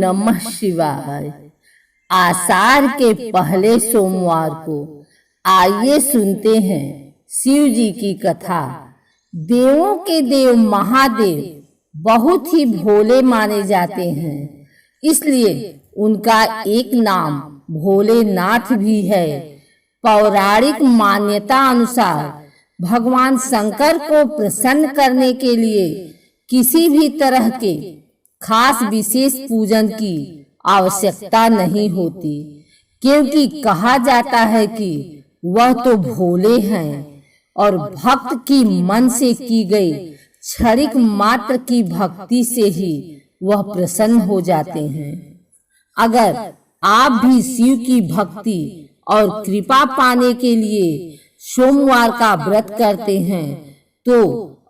नमः शिवाय। आषाढ़ के पहले सोमवार को आइए सुनते हैं शिव जी की कथा। देवों के देव महादेव बहुत ही भोले माने जाते हैं, इसलिए उनका एक नाम भोलेनाथ भी है। पौराणिक मान्यता अनुसार भगवान शंकर को प्रसन्न करने के लिए किसी भी तरह के खास विशेष पूजन की आवश्यकता नहीं होती, क्योंकि कहा जाता है कि वह तो भोले हैं और भक्त की मन से की गई क्षणिक मात्र की भक्ति से ही वह प्रसन्न हो जाते हैं। अगर आप भी शिव की भक्ति और कृपा पाने के लिए सोमवार का व्रत करते हैं तो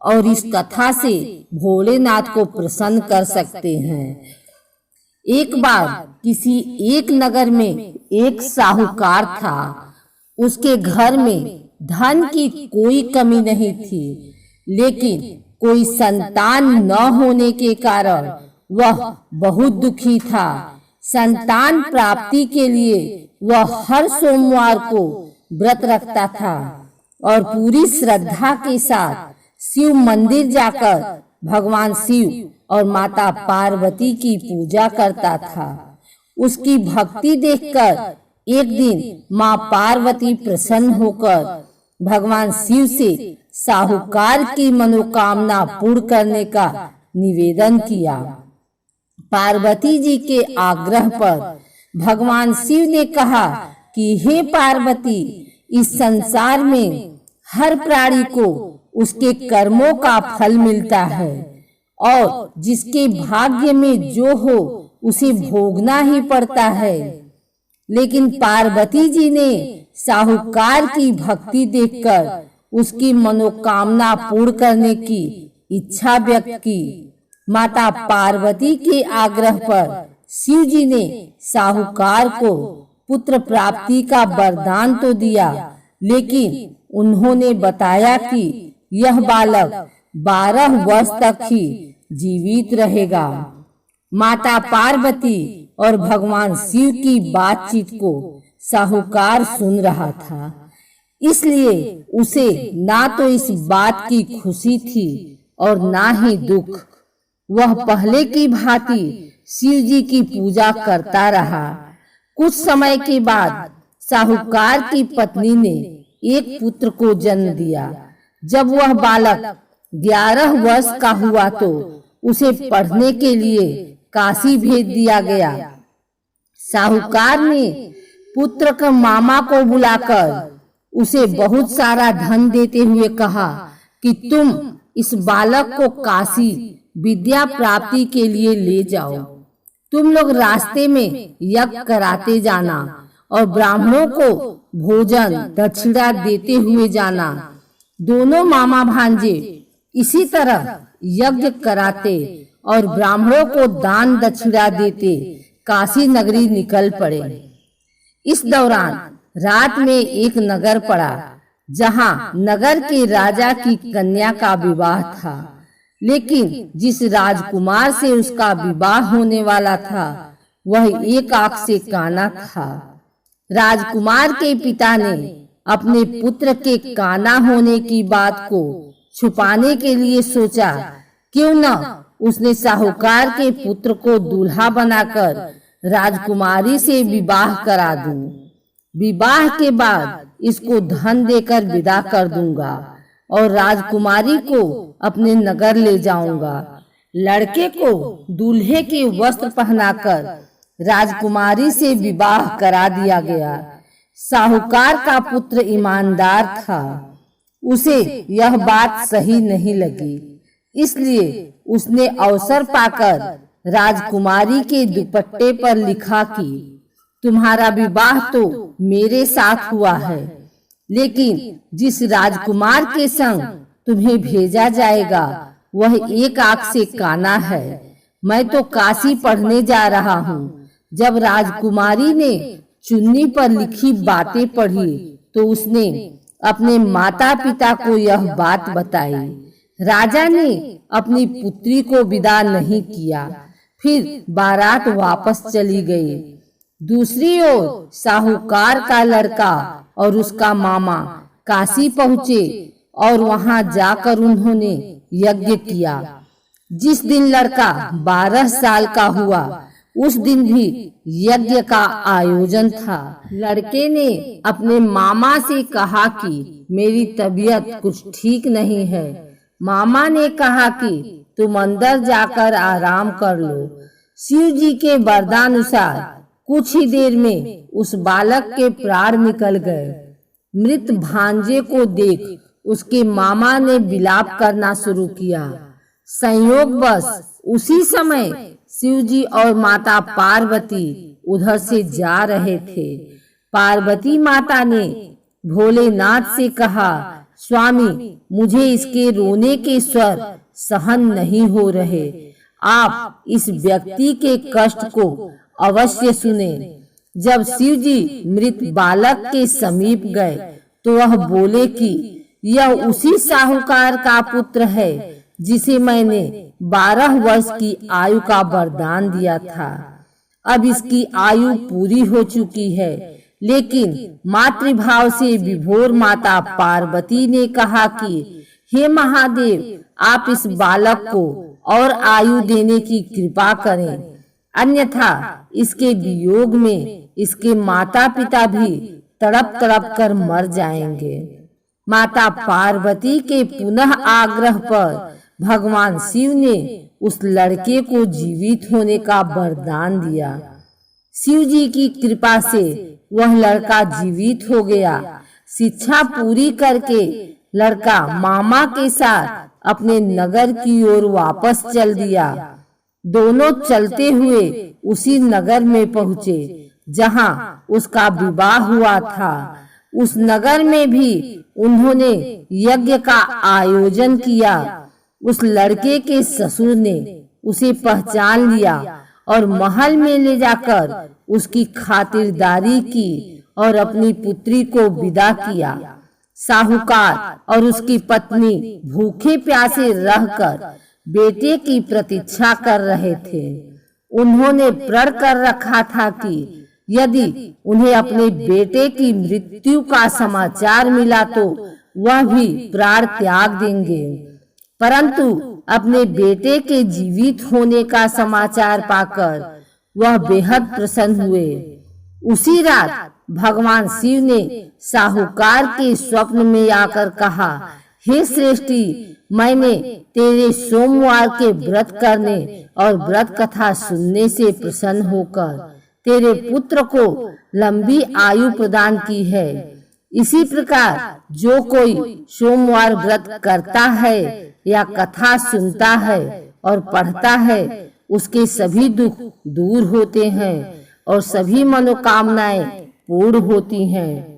और इस कथा से भोलेनाथ को प्रसन्न कर सकते हैं। एक बार किसी एक नगर में एक साहूकार था। उसके घर में धन की कोई कमी नहीं थी, लेकिन कोई संतान न होने के कारण वह बहुत दुखी था। संतान प्राप्ति के लिए वह हर सोमवार को व्रत रखता था और पूरी श्रद्धा के साथ शिव मंदिर जाकर भगवान शिव और माता पार्वती की पूजा करता था। उसकी भक्ति देखकर एक दिन माँ पार्वती प्रसन्न होकर भगवान शिव से साहूकार की मनोकामना पूर्ण करने का निवेदन किया। पार्वती जी के आग्रह पर भगवान शिव ने कहा कि हे पार्वती, इस संसार में हर प्राणी को उसके कर्मों का फल मिलता है और जिसके भाग्य में जो हो उसे भोगना ही पड़ता है। लेकिन पार्वती जी ने साहूकार की भक्ति देखकर उसकी मनोकामना पूर्ण करने की इच्छा व्यक्त की। माता पार्वती के आग्रह पर शिव जी ने साहूकार को पुत्र प्राप्ति का वरदान तो दिया, लेकिन उन्होंने बताया कि यह बालक 12 वर्ष तक ही जीवित रहेगा। माता पार्वती और भगवान शिव की बातचीत को साहूकार सुन रहा था, इसलिए उसे ना तो इस बात की खुशी थी और ना ही दुख। वह पहले की भांति शिव जी की पूजा करता रहा। कुछ समय के बाद साहूकार की पत्नी ने एक पुत्र को जन्म दिया। जब वह बालक 11 वर्ष का हुआ तो उसे पढ़ने के लिए काशी भेज दिया गया। साहूकार ने पुत्र के मामा को बुलाकर उसे बहुत सारा धन देते हुए कहा कि तुम इस बालक को काशी विद्या प्राप्ति के लिए ले जाओ। तुम लोग रास्ते में यज्ञ कराते जाना और ब्राह्मणों को भोजन दक्षिणा देते हुए जाना। दोनों मामा भांजे इसी तरह यज्ञ कराते और ब्राह्मणों को दान दक्षिणा देते काशी नगरी निकल पड़े। इस दौरान रात में एक नगर पड़ा, जहां नगर के राजा की कन्या का विवाह था। लेकिन जिस राजकुमार से उसका विवाह होने वाला था वह एक आंख से काना था। राजकुमार के पिता ने अपने पुत्र के काना होने की बात को छुपाने के लिए सोचा, क्यों न उसने साहूकार के पुत्र को दूल्हा बनाकर राजकुमारी से विवाह करा दूं। विवाह के बाद इसको धन देकर विदा कर दूंगा और राजकुमारी को अपने नगर ले जाऊंगा। लड़के को दूल्हे के वस्त्र पहनाकर राजकुमारी से विवाह करा दिया गया। साहूकार का पुत्र ईमानदार था, उसे यह बात सही नहीं लगी, इसलिए उसने अवसर पाकर राजकुमारी के दुपट्टे पर लिखा कि तुम्हारा विवाह तो मेरे साथ हुआ है, लेकिन जिस राजकुमार के संग तुम्हें भेजा जाएगा वह एक आंख से काना है। मैं तो काशी पढ़ने जा रहा हूँ। जब राजकुमारी ने चुन्नी पर लिखी बातें पढ़ी तो उसने अपने माता पिता को यह बात बताई। राजा ने अपनी पुत्री को विदा नहीं किया। फिर बारात वापस चली गई। दूसरी ओर साहूकार का लड़का और उसका मामा काशी पहुँचे और वहां जाकर उन्होंने यज्ञ किया। जिस दिन लड़का 12 साल का हुआ उस दिन भी यज्ञ का आयोजन था। लड़के ने अपने मामा से कहा कि मेरी तबीयत कुछ ठीक नहीं है। मामा ने कहा कि तुम अंदर जाकर आराम कर लो। शिव जी के वरदानुसार कुछ ही देर में उस बालक के प्राण निकल गए। मृत भांजे को देख उसके मामा ने विलाप करना शुरू किया। संयोगवश उसी समय शिव जी और माता पार्वती उधर से जा रहे थे। पार्वती माता ने भोलेनाथ से कहा, स्वामी मुझे इसके रोने के स्वर सहन नहीं हो रहे, आप इस व्यक्ति के कष्ट को अवश्य सुने। जब शिव जी मृत बालक के समीप गए तो वह बोले कि यह उसी साहूकार का पुत्र है जिसे मैंने 12 वर्ष की आयु का वरदान दिया था। अब इसकी आयु पूरी हो चुकी है। लेकिन मातृभाव से विभोर माता पार्वती ने कहा कि हे महादेव, आप इस बालक को और आयु देने की कृपा करें, अन्यथा इसके वियोग में इसके माता पिता भी तड़प तड़प कर मर जाएंगे। माता पार्वती के पुनः आग्रह पर भगवान शिव ने उस लड़के को जीवित होने का वरदान दिया। शिव जी की कृपा से वह लड़का जीवित हो गया। शिक्षा पूरी करके लड़का मामा के साथ अपने नगर की ओर वापस चल दिया। दोनों चलते हुए उसी नगर में पहुँचे जहाँ उसका विवाह हुआ था। उस नगर में भी उन्होंने यज्ञ का आयोजन किया। उस लड़के के ससुर ने उसे पहचान लिया और महल में ले जाकर उसकी खातिरदारी की और अपनी पुत्री को विदा किया। साहूकार और उसकी पत्नी भूखे प्यासे रहकर बेटे की प्रतीक्षा कर रहे थे। उन्होंने प्रण कर रखा था कि यदि उन्हें अपने बेटे की मृत्यु का समाचार मिला तो वह भी प्राण त्याग देंगे। परंतु अपने बेटे के जीवित होने का समाचार पाकर वह बेहद प्रसन्न हुए। उसी रात भगवान शिव ने साहूकार के स्वप्न में आकर कहा, हे श्रेष्ठी, मैंने तेरे सोमवार के व्रत करने और व्रत कथा सुनने से प्रसन्न होकर तेरे पुत्र को लंबी आयु प्रदान की है। इसी प्रकार जो कोई सोमवार व्रत करता है या कथा सुनता है और पढ़ता है, उसके सभी दुख दूर होते हैं और सभी मनोकामनाएं पूर्ण होती हैं।